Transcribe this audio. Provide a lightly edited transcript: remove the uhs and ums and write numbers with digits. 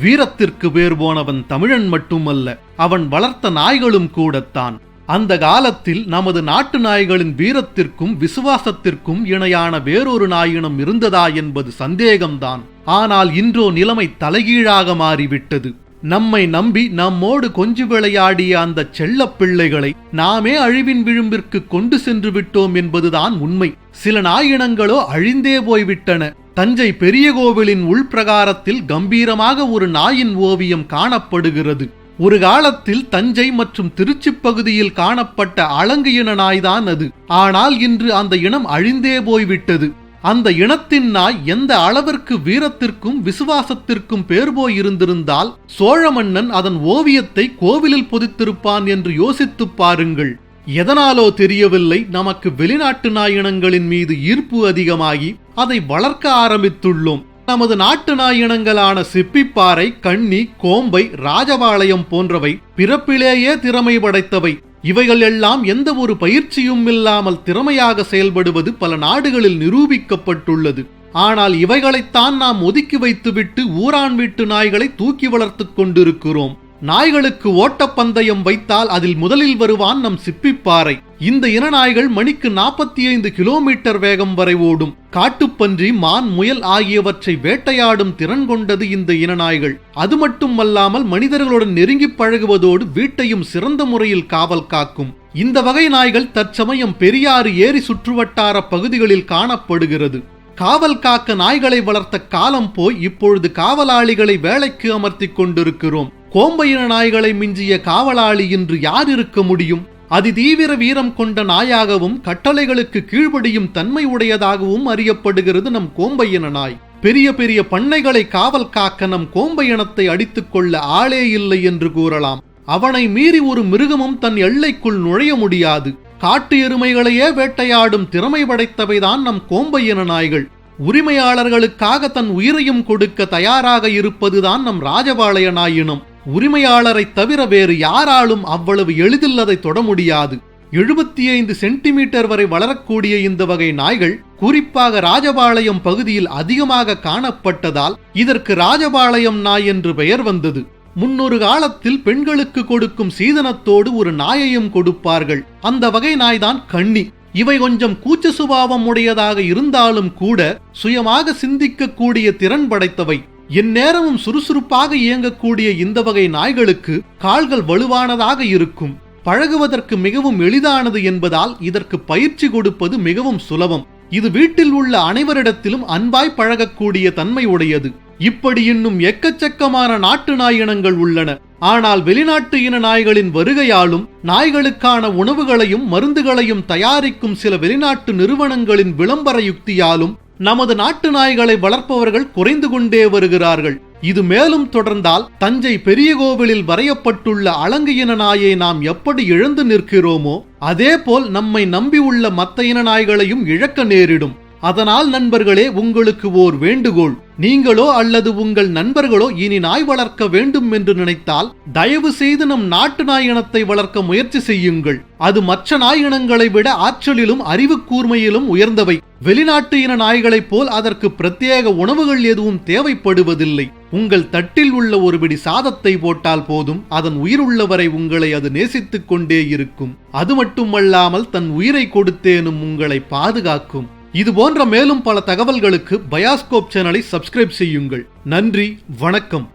வீரத்திற்கு பேர் போனவன் தமிழன் மட்டுமல்ல, அவன் வளர்த்த நாய்களும் கூடத்தான். அந்த காலத்தில் நமது நாட்டு நாய்களின் வீரத்திற்கும் விசுவாசத்திற்கும் இணையான வேறொரு நாயினம் இருந்ததா என்பது சந்தேகம்தான். ஆனால் இன்றோ நிலைமை தலைகீழாக மாறிவிட்டது. நம்மை நம்பி நம்மோடு கொஞ்சி விளையாடிய அந்த செல்ல பிள்ளைகளை நாமே அழிவின் விளிம்பிற்கு கொண்டு சென்று விட்டோம் என்பதுதான் உண்மை. சில நாயினங்களோ அழிந்தே போய்விட்டன. தஞ்சை பெரிய கோவிலின் உள்பிரகாரத்தில் கம்பீரமாக ஒரு நாயின் ஓவியம் காணப்படுகிறது. ஒரு காலத்தில் தஞ்சை மற்றும் திருச்சி பகுதியில் காணப்பட்ட அலங்கு இன நாய்தான் அது. ஆனால் இன்று அந்த இனம் அழிந்தே போய்விட்டது. அந்த இனத்தின் நாய் எந்த அளவிற்கு வீரத்திற்கும் விசுவாசத்திற்கும் பேர் போயிருந்திருந்தால் சோழ மன்னன் அதன் ஓவியத்தை கோவிலில் பொதித்திருப்பான் என்று யோசித்துப் பாருங்கள். எதனாலோ தெரியவில்லை, நமக்கு வெளிநாட்டு நாயினங்களின் மீது ஈர்ப்பு அதிகமாகி அதை வளர்க்க ஆரம்பித்துள்ளோம். நமது நாட்டு நாயினங்களான சிப்பிப்பாறை, கண்ணி, கோம்பை, ராஜபாளையம் போன்றவை பிறப்பிலேயே திறமை படைத்தவை. இவைகள் எல்லாம் எந்த ஒரு பயிற்சியும் இல்லாமல் திறமையாக செயல்படுவது பல நாடுகளில் நிரூபிக்கப்பட்டுள்ளது. ஆனால் இவைகளைத்தான் நாம் ஒதுக்கி வைத்துவிட்டு ஊரான் வீட்டு நாய்களை தூக்கி வளர்த்துக் கொண்டிருக்கிறோம். நாய்களுக்கு ஓட்டப்பந்தயம் வைத்தால் அதில் முதலில் வருவான் நம் சிப்பிப்பாறை. இந்த இன நாய்கள் மணிக்கு 45 கிலோமீட்டர் வேகம் வரை ஓடும். காட்டுப்பன்றி, மான், முயல் ஆகியவற்றை வேட்டையாடும் திறன் கொண்டது இந்த இன நாய்கள். அது மட்டுமல்லாமல் மனிதர்களுடன் நெருங்கி பழகுவதோடு வீட்டையும் சிறந்த முறையில் காவல் காக்கும். இந்த வகை நாய்கள் தற்சமயம் பெரியாறு ஏரி சுற்றுவட்டார பகுதிகளில் காணப்படுகிறது. காவல் காக்க நாய்களை வளர்த்த காலம் போய் இப்பொழுது காவலாளிகளை வேலைக்கு அமர்த்தி கொண்டிருக்கிறோம். கோம்பையின நாய்களை மிஞ்சிய காவலாளி இன்று யார் இருக்க முடியும்? அதிதீவிர வீரம் கொண்ட நாயாகவும் கட்டளைகளுக்கு கீழ்ப்படியும் தன்மை உடையதாகவும் அறியப்படுகிறது நம் கோம்பையின நாய். பெரிய பெரிய பண்ணைகளை காவல் காக்க நம் கோம்பையினத்தை அடித்துக் கொள்ள ஆளே இல்லை என்று கூறலாம். அவனை மீறி ஒரு மிருகமும் தன் எல்லைக்குள் நுழைய முடியாது. காட்டு எருமைகளையே வேட்டையாடும் திறமை படைத்தவைதான் நம் கோம்பையின நாய்கள். உரிமையாளர்களுக்காக தன் உயிரையும் கொடுக்க தயாராக இருப்பதுதான் நம் ராஜபாளைய நாயினம். உரிமையாளரை தவிர வேறு யாராலும் அவ்வளவு எளிதில் அதை தொட முடியாது. 75 சென்டிமீட்டர் வரை வளரக்கூடிய இந்த வகை நாய்கள் குறிப்பாக ராஜபாளையம் பகுதியில் அதிகமாக காணப்பட்டதால் இதற்கு ராஜபாளையம் நாய் என்று பெயர் வந்தது. முன்னொரு காலத்தில் பெண்களுக்கு கொடுக்கும் சீதனத்தோடு ஒரு நாயையும் கொடுப்பார்கள். அந்த வகை நாய்தான் கண்ணி. இவை கொஞ்சம் கூச்ச சுபாவம் உடையதாக இருந்தாலும் கூட சுயமாக சிந்திக்கக்கூடிய திறன் படைத்தவை. எந்நேரமும் சுறுசுறுப்பாக இயங்கக்கூடிய இந்த வகை நாய்களுக்கு கால்கள் வலுவானதாக இருக்கும். பழகுவதற்கு மிகவும் எளிதானது என்பதால் இதற்கு பயிற்சி கொடுப்பது மிகவும் சுலபம். இது வீட்டில் உள்ள அனைவரிடத்திலும் அன்பாய் பழகக்கூடிய தன்மை உடையது. இப்படி இன்னும் எக்கச்சக்கமான நாட்டு நாய் இனங்கள் உள்ளன. ஆனால் வெளிநாட்டு இன நாய்களின் வருகையாலும் நாய்களுக்கான உணவுகளையும் மருந்துகளையும் தயாரிக்கும் சில வெளிநாட்டு நிறுவனங்களின் விளம்பர யுக்தியாலும் நமது நாட்டு நாய்களை வளர்ப்பவர்கள் குறைந்து கொண்டே வருகிறார்கள். இது மேலும் தொடர்ந்தால் தஞ்சை பெரிய கோவிலில் வரையப்பட்டுள்ள அலங்கு இன நாயை நாம் எப்படி இழந்து நிற்கிறோமோ அதேபோல் நம்மை நம்பியுள்ள மற்ற இன நாய்களையும் இழக்க நேரிடும். அதனால் நண்பர்களே, உங்களுக்கு ஓர் வேண்டுகோள். நீங்களோ அல்லது உங்கள் நண்பர்களோ இனி நாய் வளர்க்க வேண்டும் என்று நினைத்தால் தயவு செய்து நம் நாட்டு நாய் இனத்தை வளர்க்க முயற்சி செய்யுங்கள். அது மற்ற நாய் இனங்களை விட ஆற்றலிலும் அறிவு கூர்மையிலும் உயர்ந்தவை. வெளிநாட்டு இன நாய்களைப் போல் அதற்கு பிரத்யேக உணவுகள் எதுவும் தேவைப்படுவதில்லை. உங்கள் தட்டில் உள்ள ஒரு பிடி சாதத்தை போட்டால் போதும், அதன் உயிருள்ளவரை உங்களை அது நேசித்துக் கொண்டே இருக்கும். அது மட்டுமல்லாமல் தன் உயிரை கொடுத்தேனும் உங்களை பாதுகாக்கும். இது போன்ற மேலும் பல தகவல்களுக்கு பயாஸ்கோப் சேனலை சப்ஸ்கிரைப் செய்யுங்கள். நன்றி, வணக்கம்.